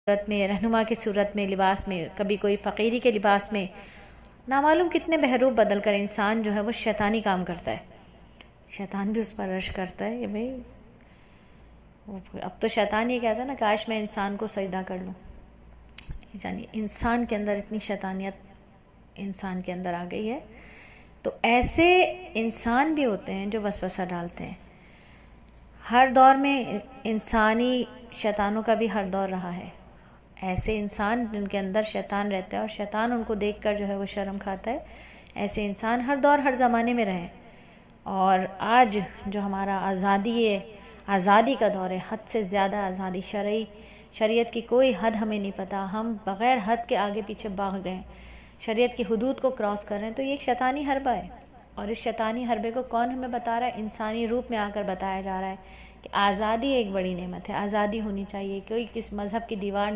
صورت میں، رہنما کی صورت میں، لباس میں، کبھی کوئی فقیری کے لباس میں، نامعلوم کتنے بہروپ بدل کر انسان جو ہے وہ شیطانی کام کرتا ہے. شیطان بھی اس پر رش کرتا ہے کہ بھئی اب تو شیطان یہ کہتا ہے نا کاش میں انسان کو سجدہ کر لوں. یعنی انسان کے اندر اتنی شیطانیت انسان کے اندر آ گئی ہے. تو ایسے انسان بھی ہوتے ہیں جو وسوسہ ڈالتے ہیں. ہر دور میں انسانی شیطانوں کا بھی ہر دور رہا ہے. ایسے انسان جن کے اندر شیطان رہتا ہے اور شیطان ان کو دیکھ کر جو ہے وہ شرم کھاتا ہے، ایسے انسان ہر دور ہر زمانے میں رہے. اور آج جو ہمارا آزادی کا دور ہے، حد سے زیادہ آزادی، شریعت کی کوئی حد ہمیں نہیں پتہ، ہم بغیر حد کے آگے پیچھے بھاگ گئے، شریعت کی حدود کو کراس کر رہے ہیں. تو یہ ایک شیطانی حربہ ہے، اور اس شیطانی حربے کو کون ہمیں بتا رہا ہے؟ انسانی روپ میں آ کر بتایا جا رہا ہے کہ آزادی ایک بڑی نعمت ہے، آزادی ہونی چاہیے، کوئی کس مذہب کی دیوار